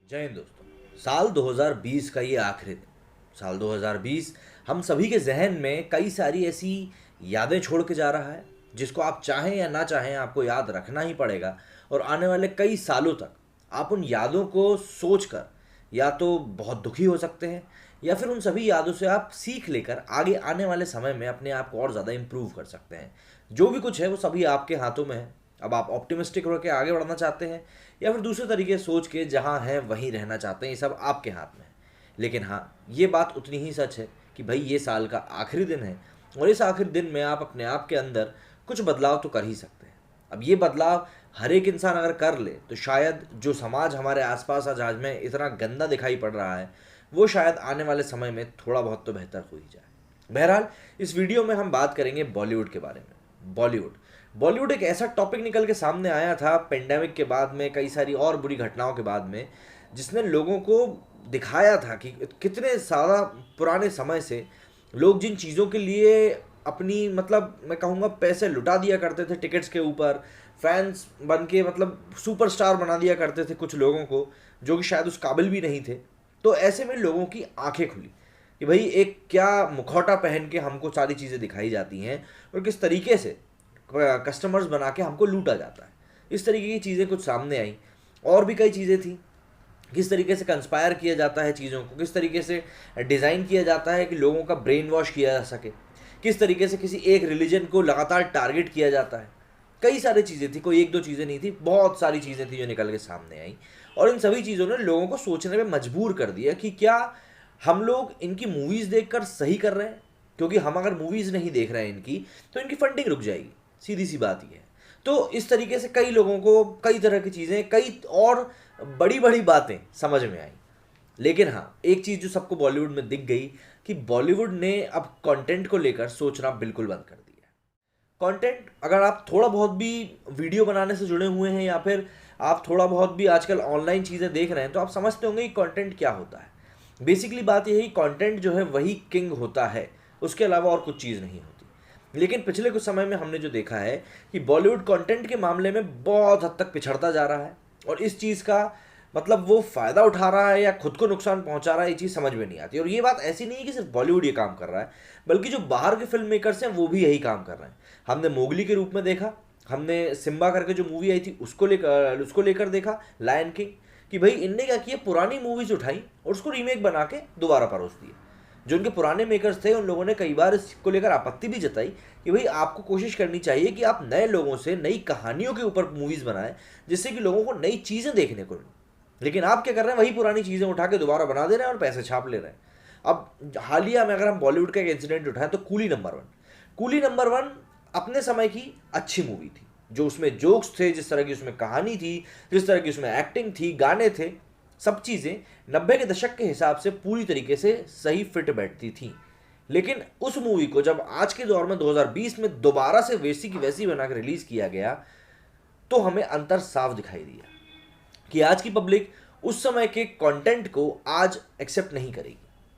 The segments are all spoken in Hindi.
जय हिंद दोस्तों। साल 2020 का ये आखिरी दिन, साल 2020 हम सभी के जहन में कई सारी ऐसी यादें छोड़ के जा रहा है जिसको आप चाहें या ना चाहें आपको याद रखना ही पड़ेगा। और आने वाले कई सालों तक आप उन यादों को सोचकर या तो बहुत दुखी हो सकते हैं या फिर उन सभी यादों से आप सीख लेकर आगे आने वाले समय में अपने आप को और ज़्यादा इम्प्रूव कर सकते हैं। जो भी कुछ है वो सभी आपके हाथों में है। अब आप ऑप्टिमिस्टिक होकर आगे बढ़ना चाहते हैं या फिर दूसरे तरीके से सोच के जहाँ हैं वहीं रहना चाहते हैं, ये सब आपके हाथ में है। लेकिन हाँ, ये बात उतनी ही सच है कि भाई ये साल का आखिरी दिन है और इस आखिरी दिन में आप अपने आप के अंदर कुछ बदलाव तो कर ही सकते हैं। अब ये बदलाव हर एक इंसान अगर कर ले तो शायद जो समाज हमारे आसपास आज आज में इतना गंदा दिखाई पड़ रहा है वो शायद आने वाले समय में थोड़ा बहुत तो बेहतर हो ही जाए। बहरहाल, इस वीडियो में हम बात करेंगे बॉलीवुड के बारे में। बॉलीवुड बॉलीवुड एक ऐसा टॉपिक निकल के सामने आया था पेंडेमिक के बाद में, कई सारी और बुरी घटनाओं के बाद में, जिसने लोगों को दिखाया था कि कितने ज़्यादा पुराने समय से लोग जिन चीज़ों के लिए अपनी मतलब मैं कहूँगा पैसे लुटा दिया करते थे टिकट्स के ऊपर, फैंस बन के मतलब सुपरस्टार बना दिया करते थे कुछ लोगों को जो कि शायद उस काबिल भी नहीं थे। तो ऐसे में लोगों की आंखें खुली कि भाई एक क्या मुखौटा पहन के हमको सारी चीज़ें दिखाई जाती हैं और किस तरीके से कस्टमर्स बना के हमको लूटा जाता है। इस तरीके की चीज़ें कुछ सामने आई। और भी कई चीज़ें थी, किस तरीके से कंस्पायर किया जाता है चीज़ों को, किस तरीके से डिज़ाइन किया जाता है कि लोगों का ब्रेन वॉश किया जा सके, किस तरीके से किसी एक रिलीजन को लगातार टारगेट किया जाता है। कई सारी चीज़ें थी, कोई एक दो चीज़ें नहीं थी, बहुत सारी चीज़ें थी जो निकल के सामने आई। और इन सभी चीज़ों ने लोगों को सोचने में मजबूर कर दिया कि क्या हम लोग इनकी मूवीज़ देखकर सही कर रहे हैं, क्योंकि हम अगर मूवीज़ नहीं देख रहे हैं इनकी तो इनकी फंडिंग रुक जाएगी। सीधी सी बात ये है। तो इस तरीके से कई लोगों को कई तरह की चीज़ें, कई और बड़ी बड़ी बातें समझ में आई। लेकिन हाँ, एक चीज़ जो सबको बॉलीवुड में दिख गई कि बॉलीवुड ने अब कंटेंट को लेकर सोचना बिल्कुल बंद कर दिया है। कंटेंट, अगर आप थोड़ा बहुत भी वीडियो बनाने से जुड़े हुए हैं या फिर आप थोड़ा बहुत भी आजकल ऑनलाइन चीज़ें देख रहे हैं तो आप समझते होंगे कि कंटेंट क्या होता है। बेसिकली बात यही, कंटेंट जो है वही किंग होता है, उसके अलावा और कुछ चीज़ नहीं होती। लेकिन पिछले कुछ समय में हमने जो देखा है कि बॉलीवुड कंटेंट के मामले में बहुत हद तक पिछड़ता जा रहा है और इस चीज़ का मतलब वो फ़ायदा उठा रहा है या खुद को नुकसान पहुंचा रहा है, ये चीज़ समझ में नहीं आती। और ये बात ऐसी नहीं है कि सिर्फ बॉलीवुड ये काम कर रहा है, बल्कि जो बाहर के फिल्म मेकर्स हैं वो भी यही काम कर रहे हैं। हमने मोगली के रूप में देखा, हमने सिम्बा करके जो मूवी आई थी उसको लेकर देखा, लायन किंग, कि भाई इनने क्या किया, पुरानी मूवीज उठाई और उसको रीमेक बना के दोबारा परोस दिया। जो उनके पुराने मेकर्स थे उन लोगों ने कई बार इसको लेकर आपत्ति भी जताई कि भाई आपको कोशिश करनी चाहिए कि आप नए लोगों से नई कहानियों के ऊपर मूवीज़ बनाएं जिससे कि लोगों को नई चीज़ें देखने को मिलें। लेकिन आप क्या कर रहे हैं, वही पुरानी चीज़ें उठा के दोबारा बना दे रहे हैं और पैसे छाप ले रहे हैं। अब हालिया में अगर हम बॉलीवुड का एक इंसिडेंट उठाएं तो coolie number one, coolie number one अपने समय की अच्छी मूवी थी। जो उसमें जोक्स थे, जिस तरह की उसमें कहानी थी, जिस तरह की उसमें एक्टिंग थी, गाने थे, सब चीज़ें 90 के दशक के हिसाब से पूरी तरीके से सही फिट बैठती थी। लेकिन उस मूवी को जब आज के दौर में 2020 में दोबारा से वैसी की वैसी बनाकर रिलीज़ किया गया तो हमें अंतर साफ दिखाई दिया कि आज की पब्लिक उस समय के कंटेंट को आज एक्सेप्ट नहीं करेगी।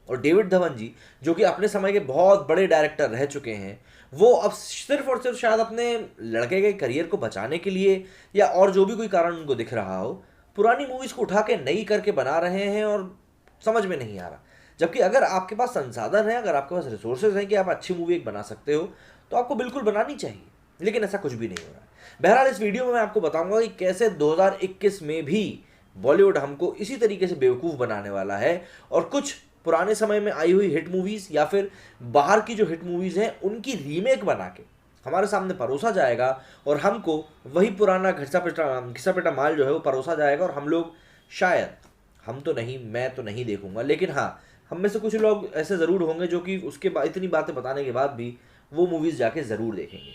और डेविड धवन जी, जो कि अपने समय के बहुत बड़े डायरेक्टर रह चुके हैं, वो अब सिर्फ और सिर्फ शायद अपने लड़के के करियर को बचाने के लिए या और जो भी कोई कारण उनको दिख रहा हो, पुरानी मूवीज़ को उठा के नई करके बना रहे हैं और समझ में नहीं आ रहा। जबकि अगर आपके पास संसाधन है, अगर आपके पास रिसोर्सेज हैं कि आप अच्छी मूवी एक बना सकते हो तो आपको बिल्कुल बनानी चाहिए। लेकिन ऐसा कुछ भी नहीं हो रहा है। बहरहाल, इस वीडियो में मैं आपको बताऊंगा कि कैसे 2021 में भी बॉलीवुड हमको इसी तरीके से बेवकूफ़ बनाने वाला है और कुछ पुराने समय में आई हुई हिट मूवीज़ या फिर बाहर की जो हिट मूवीज़ हैं उनकी रीमेक बना के हमारे सामने परोसा जाएगा और हमको वही पुराना घिसा पिटा माल जो है वो परोसा जाएगा। और हम लोग शायद, हम तो नहीं, मैं तो नहीं देखूंगा, लेकिन हाँ, हम में से कुछ लोग ऐसे ज़रूर होंगे जो कि उसके बाद इतनी बातें बताने के बाद भी वो मूवीज़ जाके ज़रूर देखेंगे।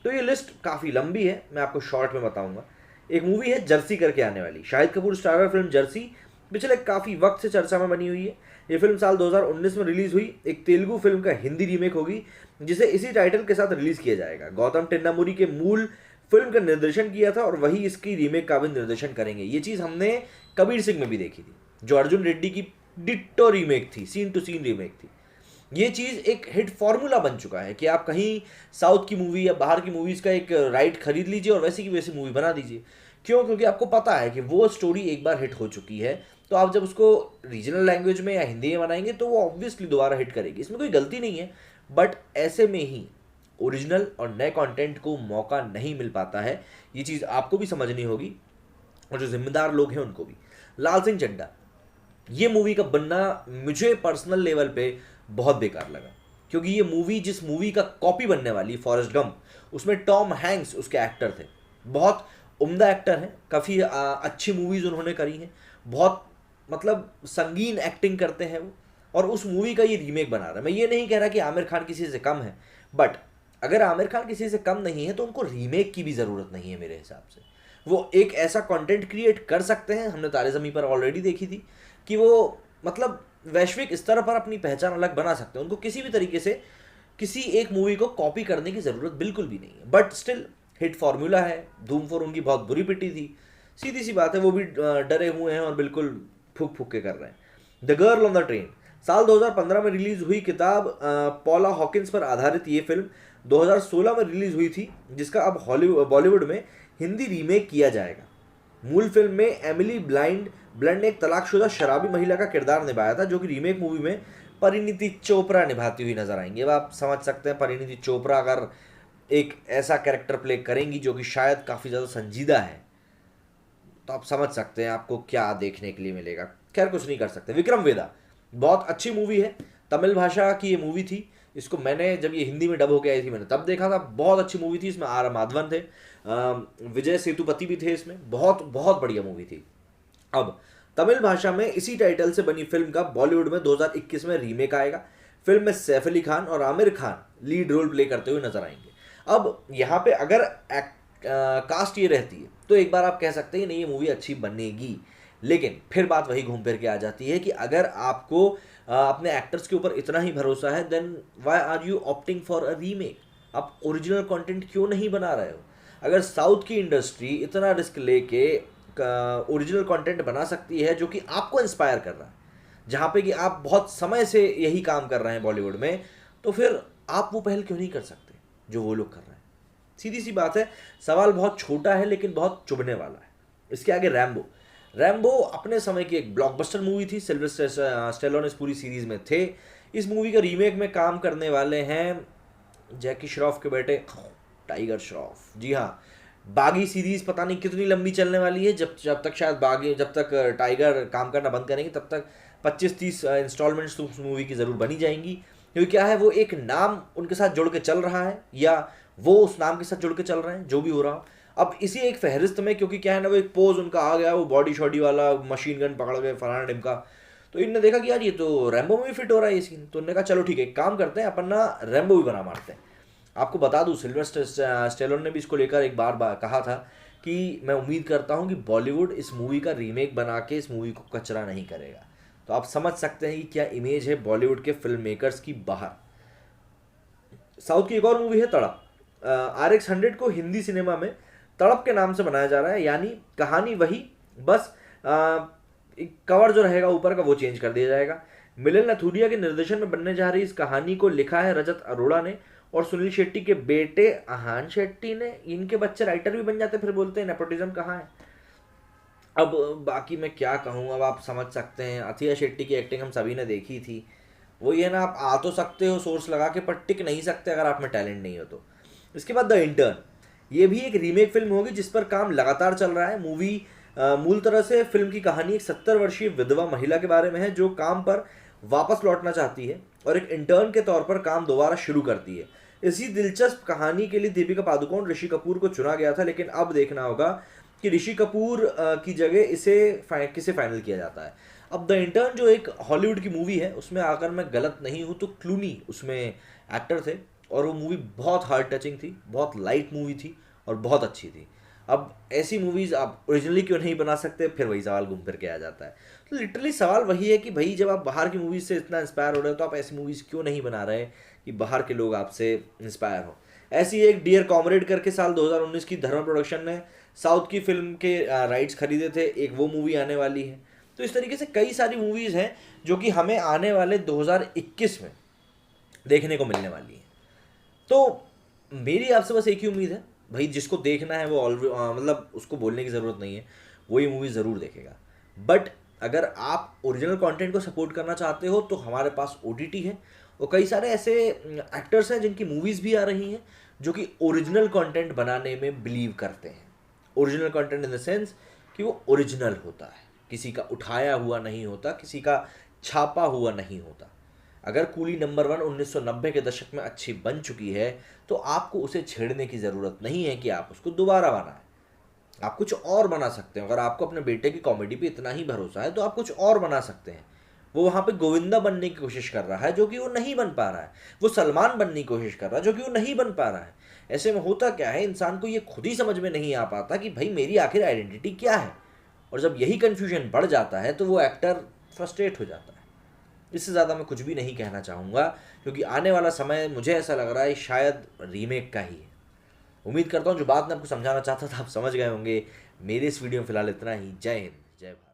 तो ये लिस्ट काफ़ी लंबी है, मैं आपको शॉर्ट में बताऊंगा। एक मूवी है जर्सी करके आने वाली, Shahid Kapoor starrer film Jersey पिछले काफ़ी वक्त से चर्चा में बनी हुई है। ये फिल्म साल 2019 में रिलीज़ हुई, एक तेलुगु फिल्म का हिंदी रीमेक होगी जिसे इसी टाइटल के साथ रिलीज़ किया जाएगा। गौतम टिन्नामुरी के मूल फिल्म का निर्देशन किया था और वही इसकी रीमेक का भी निर्देशन करेंगे। ये चीज़ हमने कबीर सिंह में भी देखी थी, जो अर्जुन रेड्डी की डिट्टो रीमेक थी, सीन टू सीन रीमेक थी। ये चीज़ एक हिट फार्मूला बन चुका है कि आप कहीं साउथ की मूवी या बाहर की मूवीज़ का एक राइट खरीद लीजिए और वैसी की वैसी मूवी बना दीजिए। क्यों? क्योंकि आपको पता है कि वो स्टोरी एक बार हिट हो चुकी है तो आप जब उसको रीजनल लैंग्वेज में या हिंदी में बनाएंगे तो वो ऑब्वियसली दोबारा हिट करेगी, इसमें कोई गलती नहीं है। बट ऐसे में ही ओरिजिनल और नए कंटेंट को मौका नहीं मिल पाता है, ये चीज़ आपको भी समझनी होगी और जो जिम्मेदार लोग हैं उनको भी। लाल सिंह चड्ढा, ये मूवी का बनना मुझे पर्सनल लेवल पे बहुत बेकार लगा, क्योंकि ये मूवी जिस मूवी का कॉपी बनने वाली फॉरेस्ट गम, उसमें टॉम हैंक्स उसके एक्टर थे, बहुत उम्दा एक्टर हैं, काफ़ी अच्छी मूवीज़ उन्होंने करी हैं, बहुत मतलब संगीन एक्टिंग करते हैं वो, और उस मूवी का ये रीमेक बना रहा है। मैं ये नहीं कह रहा कि आमिर खान किसी से कम है, बट अगर आमिर खान किसी से कम नहीं है तो उनको रीमेक की भी ज़रूरत नहीं है मेरे हिसाब से। वो एक ऐसा कंटेंट क्रिएट कर सकते हैं, हमने तारे ज़मीं पर ऑलरेडी देखी थी कि वो मतलब वैश्विक स्तर पर अपनी पहचान अलग बना सकते हैं। उनको किसी भी तरीके से किसी एक मूवी को कॉपी करने की ज़रूरत बिल्कुल भी नहीं है, बट स्टिल हिट फार्मूला है। धूम 4 उनकी बहुत बुरी पिटी थी, सीधी सी बात है, वो भी डरे हुए हैं और बिल्कुल फूक फूक के कर रहे हैं। The girl on the train, साल 2015 में रिलीज हुई किताब पॉला हॉकिंस पर आधारित ये फिल्म 2016 में रिलीज हुई थी, जिसका अब बॉलीवुड में हिंदी रीमेक किया जाएगा। मूल फिल्म में एमिली ब्लंट ने एक तलाकशुदा शराबी महिला का किरदार निभाया था, जो कि रीमेक मूवी में परिणीति चोपड़ा निभाती हुई नजर आएंगी। अब आप समझ सकते हैं परिणीति चोपड़ा अगर एक ऐसा कैरेक्टर प्ले करेंगी जो कि शायद काफ़ी ज़्यादा संजीदा है, तो आप समझ सकते हैं आपको क्या देखने के लिए मिलेगा। खैर कुछ नहीं कर सकते। विक्रम वेदा, बहुत अच्छी मूवी है, तमिल भाषा की ये मूवी थी। इसको मैंने जब ये हिंदी में डब होके आई थी मैंने तब देखा था, बहुत अच्छी मूवी थी। इसमें आर माधवन थे, विजय सेतुपति भी थे इसमें, बहुत बहुत बढ़िया मूवी थी। अब तमिल भाषा में इसी टाइटल से बनी फिल्म का बॉलीवुड में 2021 में रीमेक आएगा। फिल्म में सैफ अली खान और Aamir Khan lead role play करते हुए नजर आएंगे। अब यहाँ पे अगर कास्ट ये रहती है तो एक बार आप कह सकते हैं नहीं ये मूवी अच्छी बनेगी, लेकिन फिर बात वही घूम फिर के आ जाती है कि अगर आपको अपने एक्टर्स के ऊपर इतना ही भरोसा है, then why are you opting for a remake? आप ओरिजिनल कंटेंट क्यों नहीं बना रहे हो? अगर साउथ की इंडस्ट्री इतना रिस्क लेके ओरिजिनल कंटेंट बना सकती है जो कि आपको इंस्पायर कर रहा है, जहाँ पे कि आप बहुत समय से यही काम कर रहे हैं बॉलीवुड में, तो फिर आप वो पहल क्यों नहीं कर सकते जो वो लोग कर रहे हैं? सीधी सी बात है, सवाल बहुत छोटा है लेकिन बहुत चुभने वाला है। इसके आगे रैम्बो अपने समय की एक ब्लॉकबस्टर मूवी थी, सिल्वेस्टर स्टेलोन इस पूरी सीरीज में थे। इस मूवी का रीमेक में काम करने वाले हैं जैकी श्रॉफ के बेटे टाइगर श्रॉफ। जी हाँ, बागी सीरीज पता नहीं कितनी लंबी चलने वाली है, जब तक शायद जब तक टाइगर काम करना बंद करेंगे तब तक 25-30 इंस्टॉलमेंट्स उस मूवी की ज़रूर बनी जाएंगी। क्योंकि क्या है, वो एक नाम उनके साथ जुड़ के चल रहा है या वो उस नाम के साथ जुड़ के चल रहे हैं, जो भी हो रहा हो। अब इसी एक फहरिस्त में, क्योंकि क्या है ना, वो एक पोज उनका आ गया, वो बॉडी शॉडी वाला मशीन गन पकड़ गए फलाना ढिमका, तो इनने देखा कि यार ये तो रैम्बो में भी फिट हो रहा है ये सीन, तो उन्होंने कहा चलो ठीक है, एक काम करते हैं अपन ना रैम्बो भी बना मारते हैं। आपको बता दूं सिल्वेस्टर स्टेलोन ने भी इसको लेकर एक बार कहा था कि मैं उम्मीद करता हूं कि बॉलीवुड इस मूवी का रीमेक बना के इस मूवी को कचरा नहीं करेगा। तो आप समझ सकते हैं कि क्या इमेज है बॉलीवुड के फिल्म मेकर्स की बाहर। साउथ की एक और मूवी है तड़प। RX 100 को हिंदी सिनेमा में तड़प के नाम से बनाया जा रहा है, यानी कहानी वही, बस कवर जो रहेगा ऊपर का वो चेंज कर दिया जाएगा। मिलिंद नथुरिया के निर्देशन में बनने जा रही इस कहानी को लिखा है रजत अरोड़ा ने और सुनील शेट्टी के बेटे आहान शेट्टी ने। इनके बच्चे राइटर भी बन जाते, फिर बोलते हैं नेपोटिज्म कहाँ है। अब बाकी मैं क्या कहूँ, अब आप समझ सकते हैं अथिया शेट्टी की एक्टिंग हम सभी ने देखी थी। वो ये ना, आप आ तो सकते हो सोर्स लगा के, पर टिक नहीं सकते अगर आप में टैलेंट नहीं हो तो। इसके बाद द इंटर्न, ये भी एक रीमेक फिल्म होगी जिस पर काम लगातार चल रहा है। मूवी मूल तरह से फिल्म की कहानी एक 70 वर्षीय विधवा महिला के बारे में है जो काम पर वापस लौटना चाहती है और एक इंटर्न के तौर पर काम दोबारा शुरू करती है। इसी दिलचस्प कहानी के लिए दीपिका पादुकोण, ऋषि कपूर को चुना गया था, लेकिन अब देखना होगा कि ऋषि कपूर की जगह किसे फाइनल किया जाता है। अब द इंटर्न जो एक हॉलीवुड की मूवी है, उसमें अगर मैं गलत नहीं हूँ तो क्लूनी उसमें एक्टर थे और वो मूवी बहुत हार्ट टचिंग थी, बहुत लाइट मूवी थी और बहुत अच्छी थी। अब ऐसी मूवीज़ आप ओरिजिनली क्यों नहीं बना सकते, फिर वही सवाल घूम फिर के आ जाता है। तो लिटरली सवाल वही है कि भाई जब आप बाहर की मूवीज़ से इतना इंस्पायर हो रहे हो तो आप ऐसी मूवीज़ क्यों नहीं बना रहे कि बाहर के लोग आपसे इंस्पायर हो। ऐसी एक डियर कॉमरेड करके साल 2019 की धर्मा प्रोडक्शन ने साउथ की फिल्म के राइट्स खरीदे थे, एक वो मूवी आने वाली है। तो इस तरीके से कई सारी मूवीज़ हैं जो कि हमें आने वाले 2021 में देखने को मिलने वाली हैं। तो मेरी आपसे बस एक ही उम्मीद है भाई, जिसको देखना है वो मतलब उसको बोलने की ज़रूरत नहीं है, वो ये मूवी ज़रूर देखेगा। बट अगर आप ओरिजिनल कंटेंट को सपोर्ट करना चाहते हो तो हमारे पास ओटीटी है, और कई सारे ऐसे एक्टर्स हैं जिनकी मूवीज़ भी आ रही हैं जो कि ओरिजिनल कंटेंट बनाने में बिलीव करते हैं। Original content in the sense कि वो ओरिजिनल होता है, किसी का उठाया हुआ नहीं होता, किसी का छापा हुआ नहीं होता। अगर कूली नंबर 1 1990 के दशक में अच्छी बन चुकी है तो आपको उसे छेड़ने की ज़रूरत नहीं है कि आप उसको दोबारा बनाएं। आप कुछ और बना सकते हैं। अगर आपको अपने बेटे की कॉमेडी पे इतना ही भरोसा है तो आप कुछ और बना सकते हैं। वो वहाँ पे गोविंदा बनने की कोशिश कर रहा है जो कि वो नहीं बन पा रहा है, वो सलमान बनने की कोशिश कर रहा है जो कि वो नहीं बन पा रहा है। ऐसे में होता क्या है, इंसान को ये खुद ही समझ में नहीं आ पाता कि भाई मेरी आखिर आइडेंटिटी क्या है। और जब यही कन्फ्यूजन बढ़ जाता है तो वो एक्टर फ्रस्ट्रेट हो जाता है। इससे ज़्यादा मैं कुछ भी नहीं कहना चाहूँगा, क्योंकि आने वाला समय मुझे ऐसा लग रहा है शायद रीमेक का ही है। उम्मीद करता हूँ जो बात मैं आपको समझाना चाहता था आप समझ गए होंगे। मेरे इस वीडियो में फिलहाल इतना ही। जय हिंद, जय भारत।